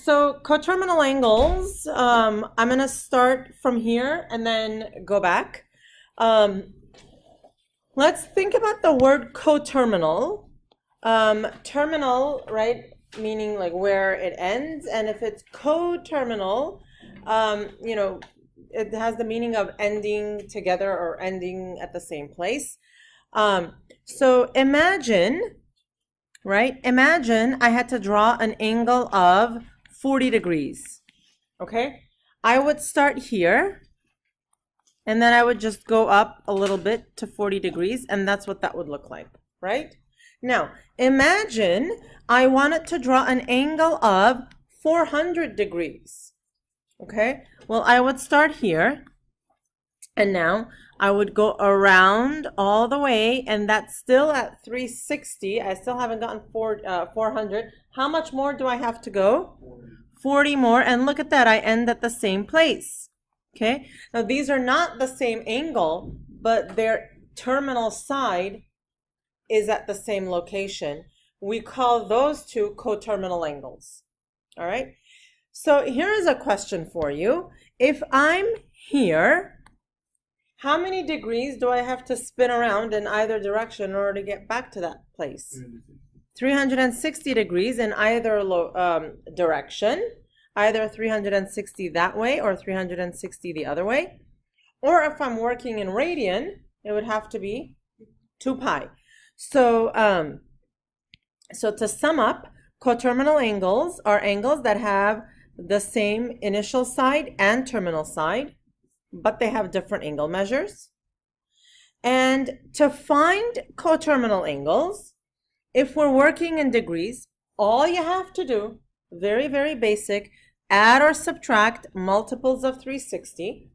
So coterminal angles, I'm going to start from here and then go back. Let's think about the word coterminal. Terminal, right, meaning like where it ends, and if it's coterminal, you know, it has the meaning of ending together or ending at the same place. So imagine, right, imagine I had to draw an angle of 40 degrees, okay? I would start here, and then I would just go up a little bit to 40 degrees, and that's what that would look like, right? Now, imagine I wanted to draw an angle of 400 degrees, okay? Well, I would start here, and now I would go around all the way, and that's still at 360. I still haven't gotten 400. How much more do I have to go? 40 more, and look at that, I end at the same place, okay? Now, these are not the same angle, but their terminal side is at the same location. We call those two coterminal angles, all right? So here is a question for you. If I'm here, how many degrees do I have to spin around in either direction in order to get back to that place? 360 degrees in either direction, either 360 that way or 360 the other way. Or if I'm working in radian, it would have to be 2 pi. So, so to sum up, coterminal angles are angles that have the same initial side and terminal side, but they have different angle measures. And to find coterminal angles, if we're working in degrees, all you have to do, very, very basic, add or subtract multiples of 360.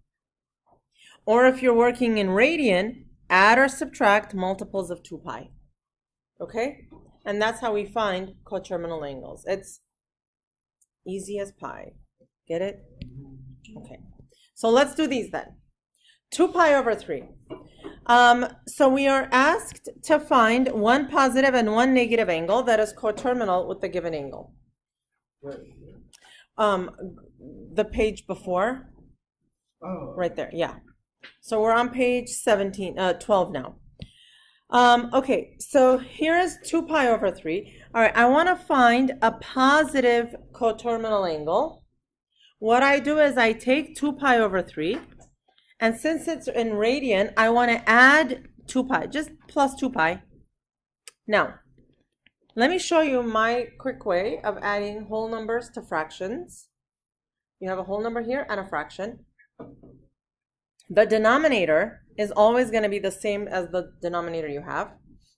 Or if you're working in radian, add or subtract multiples of 2 pi. Okay? And that's how we find coterminal angles. It's easy as pie. Get it? Okay. So let's do these then. 2 pi over 3. So we are asked to find one positive and one negative angle that is coterminal with the given angle. The page before. Oh. Right there, yeah. So we're on page 12 now. Okay, so here is 2 pi over 3. All right, I want to find a positive coterminal angle. What I do is I take 2 pi over 3, and since it's in radian, I want to add 2 pi, just plus 2 pi. Now, let me show you my quick way of adding whole numbers to fractions. You have a whole number here and a fraction. The denominator is always going to be the same as the denominator you have.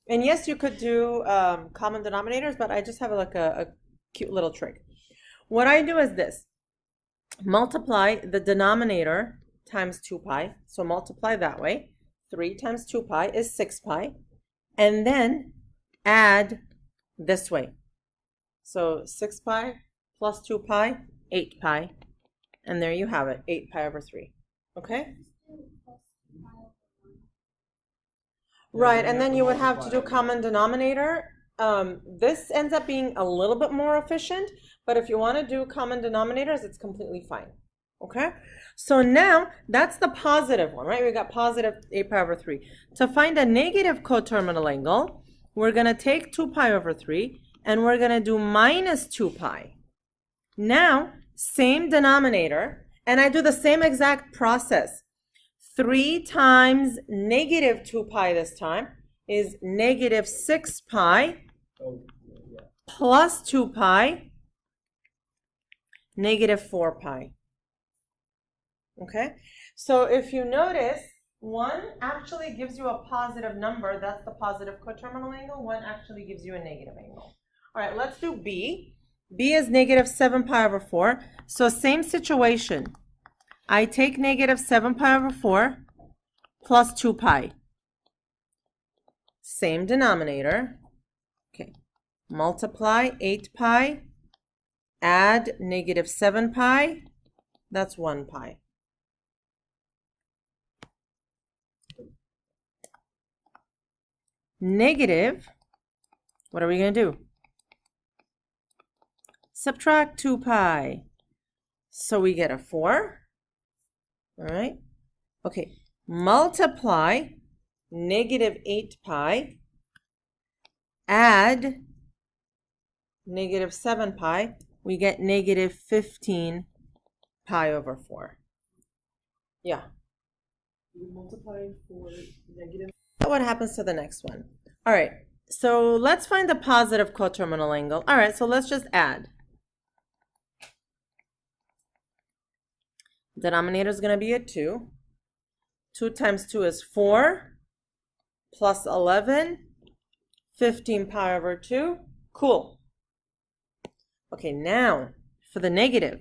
And yes, you could do common denominators, but I just have like a cute little trick. What I do is this. Multiply the denominator times 2 pi. So multiply that way. 3 times 2 pi is 6 pi. And then add this way. So 6 pi plus 2 pi, 8 pi. And there you have it, 8 pi over 3. Okay? Right, and then you would have to do common denominator. This ends up being a little bit more efficient, but if you want to do common denominators, it's completely fine. Okay? So now, that's the positive one, right? We got positive 8 pi over 3. To find a negative coterminal angle, we're going to take 2 pi over 3, and we're going to do minus 2 pi. Now, same denominator, and I do the same exact process. 3 times negative 2 pi this time is negative 6 pi plus 2 pi, negative 4 pi. Okay? So if you notice, 1 actually gives you a positive number. That's the positive coterminal angle. 1 actually gives you a negative angle. All right, let's do B. B is negative 7 pi over 4. So same situation. I take negative 7 pi over 4 plus 2 pi. Same denominator. Okay. Multiply 8 pi. Add negative 7 pi. That's 1 pi. Negative, what are we going to do? subtract 2 pi. So we get a 4. All right. Okay. Multiply negative 8 pi. Add negative 7 pi. We get negative 15 pi over 4. Yeah. You multiply for negative. What happens to the next one? All right. So let's find the positive coterminal angle. All right. So let's just add. Denominator is going to be a 2. 2 times 2 is 4 plus 11, 15 pi over 2. Cool. Okay, now for the negative.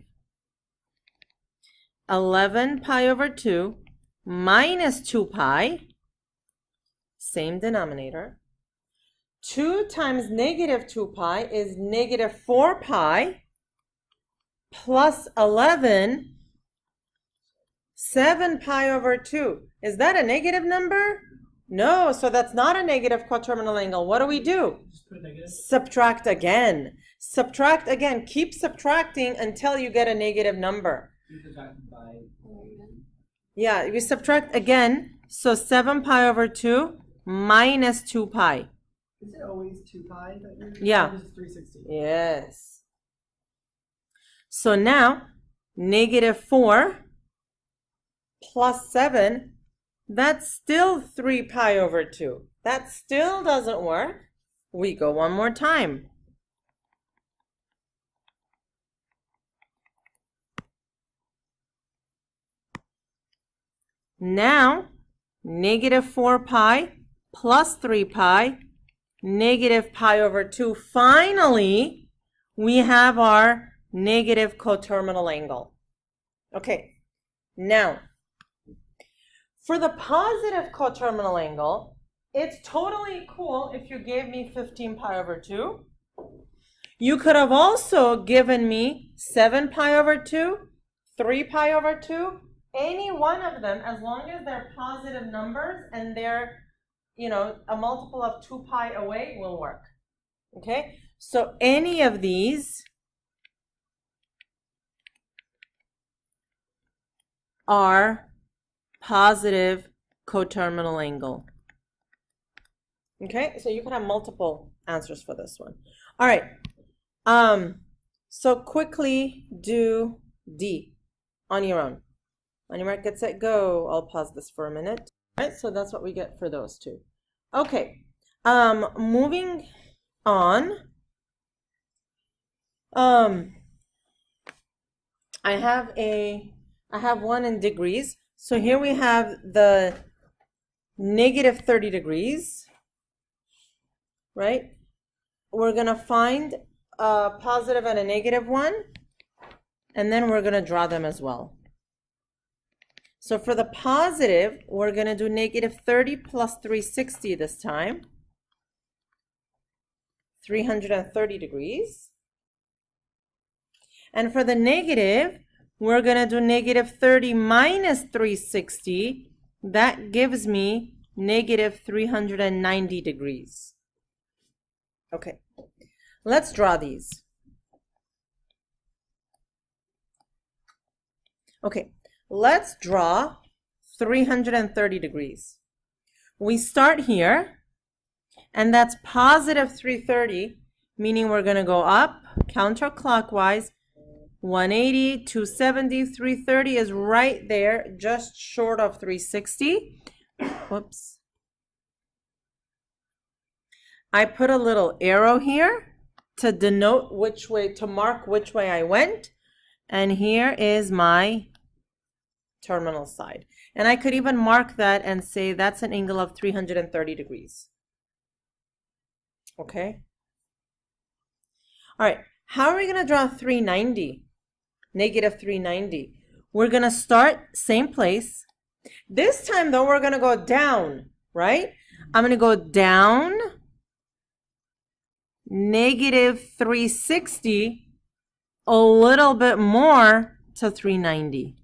11 pi over 2 minus 2 pi, same denominator. 2 times negative 2 pi is negative 4 pi plus 11, 7 pi over 2. Is that a negative number? No, so that's not a negative coterminal angle. What do we do? Just put a negative. Subtract again. Subtract again. Keep subtracting until you get a negative number. Yeah, we subtract again. So 7 pi over 2 minus 2 pi. Is it always 2 pi? Yeah. This is 360. Yes. So now, negative 4 plus 7, that's still 3 pi over 2. That still doesn't work. We go one more time. Now, negative 4 pi plus 3 pi, negative pi over 2. Finally, we have our negative coterminal angle. Okay, now, for the positive coterminal angle, it's totally cool if you gave me 15 pi over 2. You could have also given me 7 pi over 2, 3 pi over 2, any one of them, as long as they're positive numbers and they're, a multiple of 2 pi away will work. Okay, so any of these are positive coterminal angle. Okay, so you can have multiple answers for this one. All right, so quickly do D on your own. On your mark, get set, go. I'll pause this for a minute. All right, so that's what we get for those two. Okay, moving on. I have one in degrees. So here we have the negative 30 degrees, right? We're going to find a positive and a negative one, and then we're going to draw them as well. So for the positive, we're going to do negative 30 plus 360 this time, 330 degrees. And for the negative, we're going to do negative 30 minus 360. That gives me negative 390 degrees. Okay, let's draw these. Okay, let's draw 330 degrees. We start here, and that's positive 330, meaning we're going to go up counterclockwise. 180, 270, 330 is right there, just short of 360. Whoops. I put a little arrow here to denote which way, to mark which way I went. And here is my terminal side. And I could even mark that and say that's an angle of 330 degrees. Okay. All right. How are we going to draw 390? Negative 390. We're going to start same place. This time, though, we're going to go down, right? I'm going to go down, negative 360, a little bit more to 390.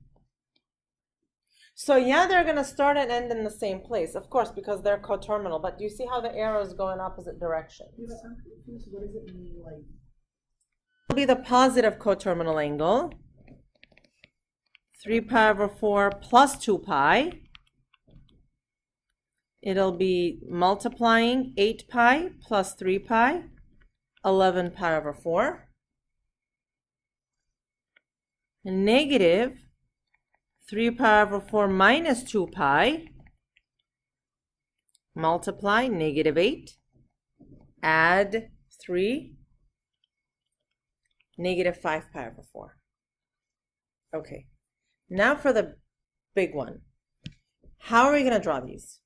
So yeah, they're going to start and end in the same place, of course, because they're coterminal. But do you see how the arrows go in opposite directions? Yeah, I'm confused. What does it mean, like? Will be the positive coterminal angle. 3 pi over 4 plus 2 pi. It'll be multiplying 8 pi plus 3 pi, 11 pi over 4. And negative 3 pi over 4 minus 2 pi, multiply negative 8, add 3, negative 5 pi over 4. Okay, now for the big one. How are we going to draw these?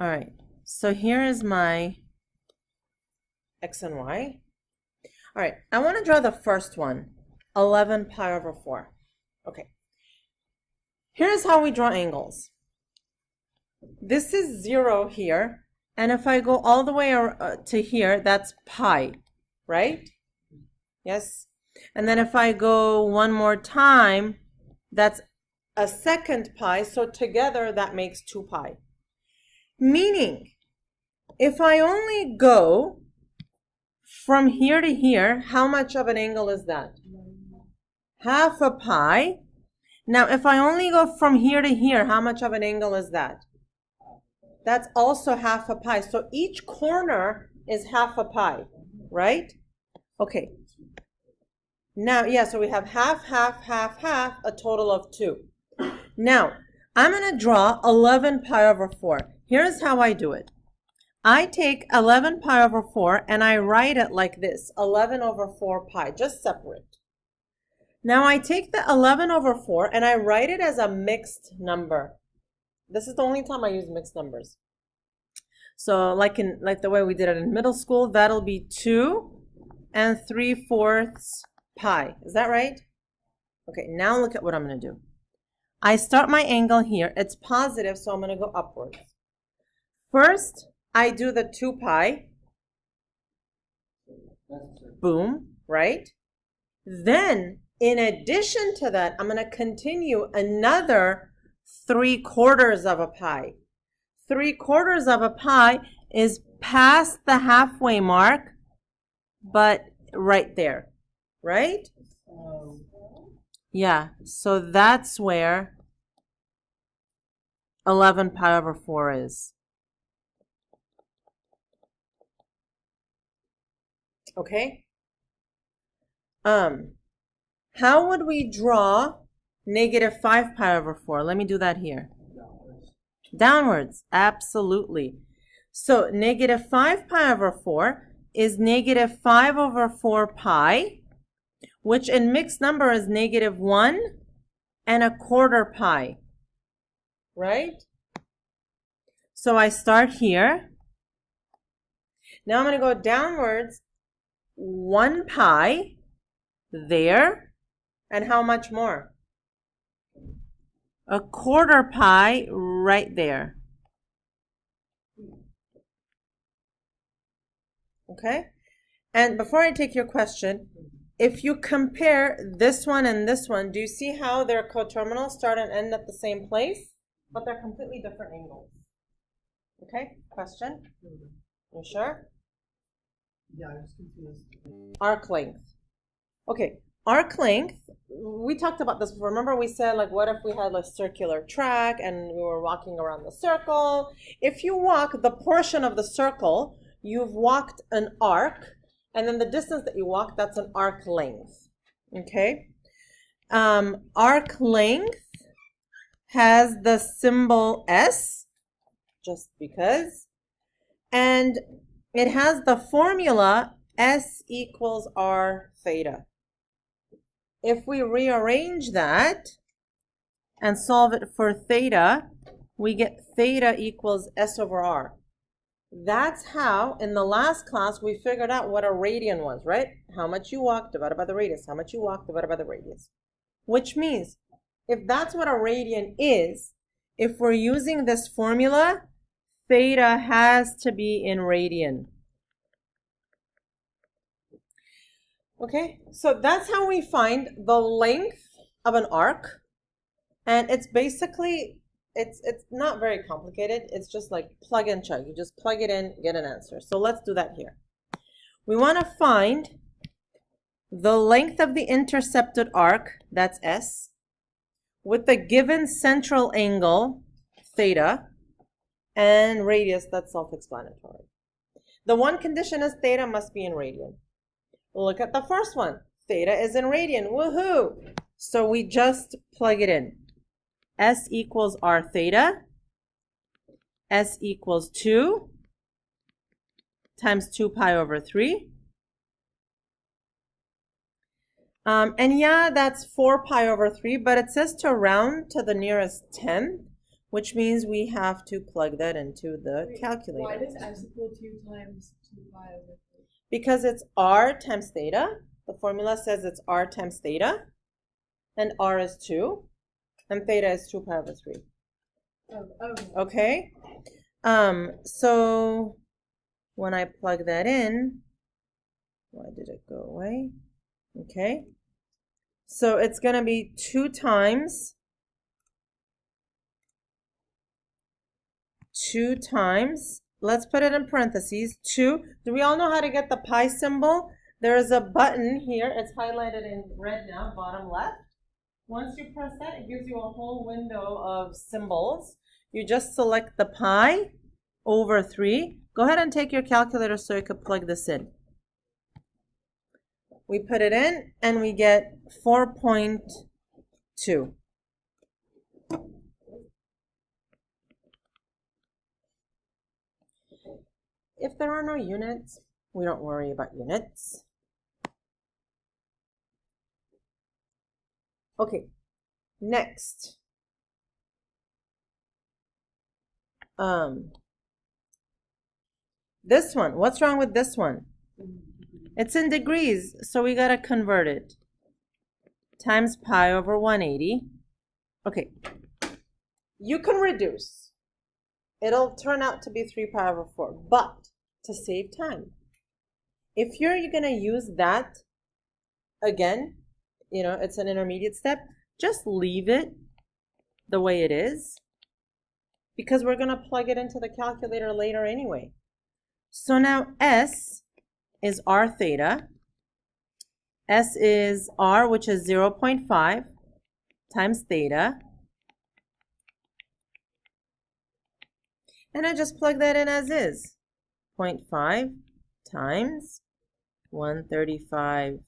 All right, so here is my x and y. All right, I want to draw the first one, 11 pi over 4. Okay, here's how we draw angles. This is 0 here, and if I go all the way to here, that's pi, right? Yes? And then if I go one more time, that's a second pi, so together that makes 2 pi. Meaning, if I only go from here to here, how much of an angle is that? Half a pi. Now, if I only go from here to here, how much of an angle is that? That's also half a pi. So each corner is half a pi, right? Okay. Now, yeah, so we have half, half, half, half, a total of 2. Now, I'm going to draw 11 pi over 4. Here's how I do it. I take 11 pi over 4 and I write it like this, 11 over 4 pi, just separate. Now I take the 11 over 4 and I write it as a mixed number. This is the only time I use mixed numbers. So like the way we did it in middle school, that'll be 2 and 3/4 pi. Is that right? Okay, now look at what I'm going to do. I start my angle here. It's positive, so I'm going to go upwards. First, I do the 2 pi. Boom, right? Then, in addition to that, I'm going to continue another 3/4 of a pi. 3/4 of a pi is past the halfway mark, but right there, right? Yeah, so that's where 11 pi over 4 is. Okay? How would we draw negative 5 pi over 4? Let me do that here. Downwards, absolutely. So negative 5 pi over 4 is negative 5 over 4 pi, which in mixed number is negative 1 and 1/4 pi, right? So I start here. Now I'm going to go downwards 1 pi there, and how much more? 1/4 pi right there. Okay? And before I take your question, if you compare this one and this one, do you see how their coterminals start and end at the same place? But they're completely different angles. Okay? Question? You sure? Yeah, I was confused. Arc length. Okay, arc length, we talked about this before. Remember we said, like, what if we had a circular track and we were walking around the circle? If you walk the portion of the circle, you've walked an arc, and then the distance that you walk, that's an arc length. Okay? Arc length has the symbol S, just because, and it has the formula S equals R theta. If we rearrange that and solve it for theta, we get theta equals S over R. That's how, in the last class, we figured out what a radian was, right? How much you walked divided by the radius. How much you walked divided by the radius. Which means, if that's what a radian is, if we're using this formula, theta has to be in radian. Okay, so that's how we find the length of an arc. And it's basically, it's not very complicated. It's just like plug and chug. You just plug it in, get an answer. So let's do that here. We want to find the length of the intercepted arc, that's S, with the given central angle, theta, and radius, that's self-explanatory. The one condition is theta must be in radian. Look at the first one. Theta is in radian. Woohoo! So we just plug it in. S equals r theta. S equals 2 times 2 pi over 3. And yeah, that's 4 pi over 3, but it says to round to the nearest 10th, which means we have to plug that into the calculator. Why does S equal 2 times 2 pi over 3? Because it's r times theta. The formula says it's r times theta, and r is 2, and theta is 2 pi over 3. Oh, Okay? So when I plug that in, why did it go away? Okay. So it's going to be 2 times, let's put it in parentheses, 2. Do we all know how to get the pi symbol? There is a button here. It's highlighted in red now, bottom left. Once you press that, it gives you a whole window of symbols. You just select the pi over 3. Go ahead and take your calculator so you could plug this in. We put it in and we get 4.2. If there are no units, we don't worry about units. Okay, next. This one, what's wrong with this one? It's in degrees, so we gotta convert it. Times pi over 180. Okay, you can reduce. It'll turn out to be 3 pi over 4, but to save time, if you're gonna use that again, you know, it's an intermediate step, just leave it the way it is, because we're gonna plug it into the calculator later anyway. So now S is r theta. S is r, which is 0.5 times theta. And I just plug that in as is. 0.5 times 135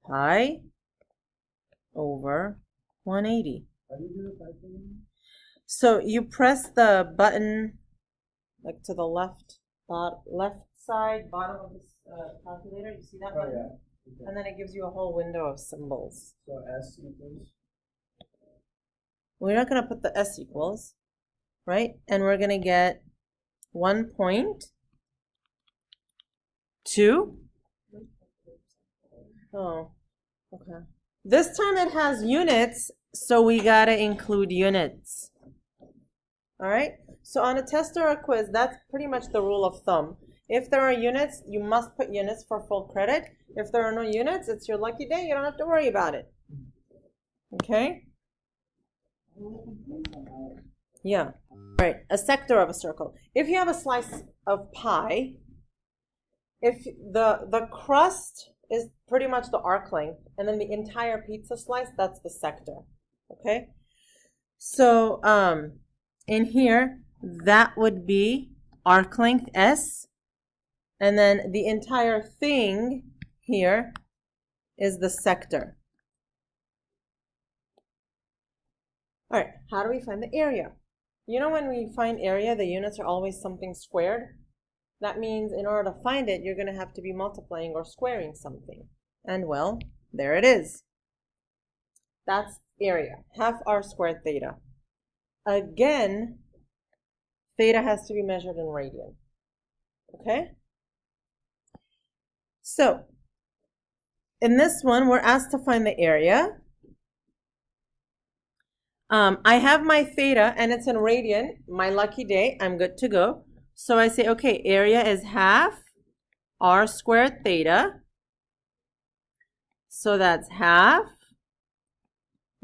pi over 180. So you press the button like to the left side, bottom of this calculator. You see that button? Yeah. Okay. And then it gives you a whole window of symbols. So S equals? We're not going to put the S equals, right? And we're going to get 1.2. Oh, okay. This time it has units, so we got to include units. All right? So on a test or a quiz, that's pretty much the rule of thumb. If there are units, you must put units for full credit. If there are no units, it's your lucky day. You don't have to worry about it. Okay? Yeah. Right. A sector of a circle. If you have a slice of pie, if the crust is pretty much the arc length, and then the entire pizza slice, that's the sector. Okay? So in here, that would be arc length S, and then the entire thing here is the sector. All right, how do we find the area? You know, when we find area, the units are always something squared. That means in order to find it, you're going to have to be multiplying or squaring something. And well, there it is. That's area, half r squared theta. Again, theta has to be measured in radian. Okay? So, in this one, we're asked to find the area. I have my theta, and it's in radian. My lucky day, I'm good to go. So I say, okay, area is half r squared theta. So that's half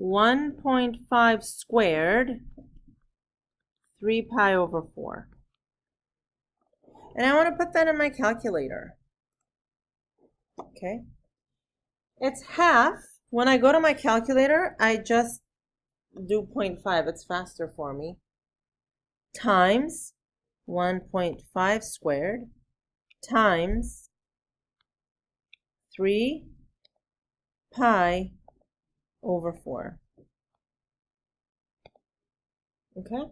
1.5 squared 3 pi over 4. And I want to put that in my calculator. Okay. It's half. When I go to my calculator, I just do 0.5. It's faster for me. Times 1.5 squared times 3 pi over 4. Okay?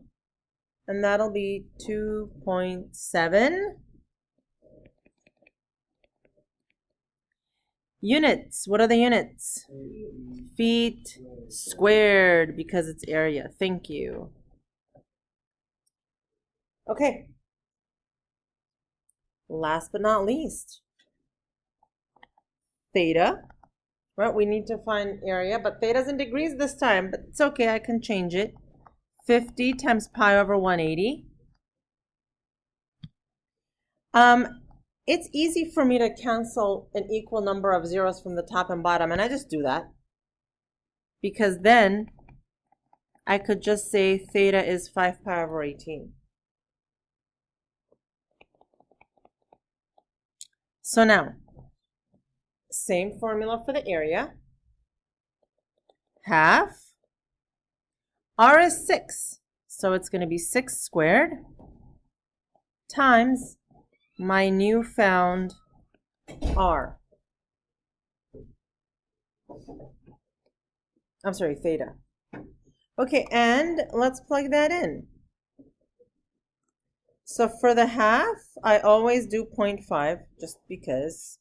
And that'll be 2.7 units. What are the units? Feet squared, because it's area. Thank you. Okay. Last but not least, theta. Right, we need to find area, but theta's in degrees this time, but it's okay, I can change it. 50 times pi over 180. It's easy for me to cancel an equal number of zeros from the top and bottom, and I just do that. Because then I could just say theta is 5 pi over 18. So now, same formula for the area. Half. R is 6, so it's going to be 6 squared times my newfound R. I'm sorry, theta. Okay, and let's plug that in. So for the half, I always do 0.5, just because.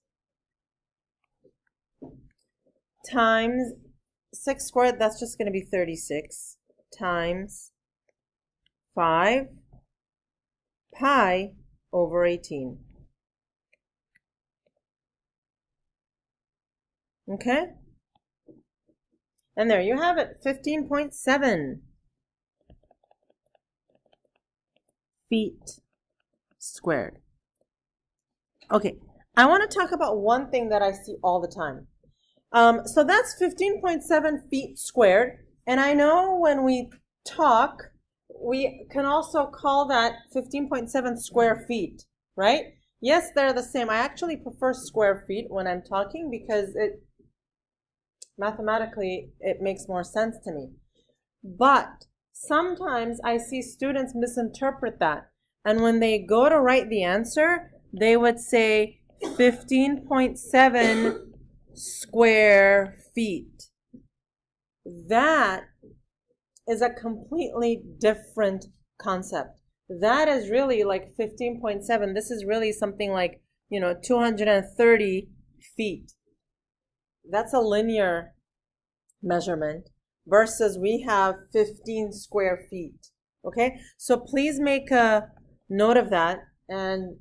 Times 6 squared, that's just going to be 36, times 5 pi over 18. Okay? And there you have it, 15.7 feet squared. Okay, I want to talk about one thing that I see all the time. So that's 15.7 feet squared, and I know when we talk, we can also call that 15.7 square feet, right? Yes, they're the same. I actually prefer square feet when I'm talking because mathematically it makes more sense to me. But sometimes I see students misinterpret that, and when they go to write the answer, they would say 15.7 square feet. That is a completely different concept. That is really like 15.7. This is really something like, 230 feet. That's a linear measurement versus we have 15 square feet. Okay, so please make a note of that and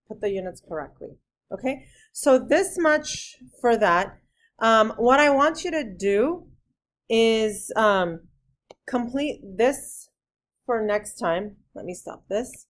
put the units correctly. Okay, so this much for that. What I want you to do is complete this for next time. Let me stop this.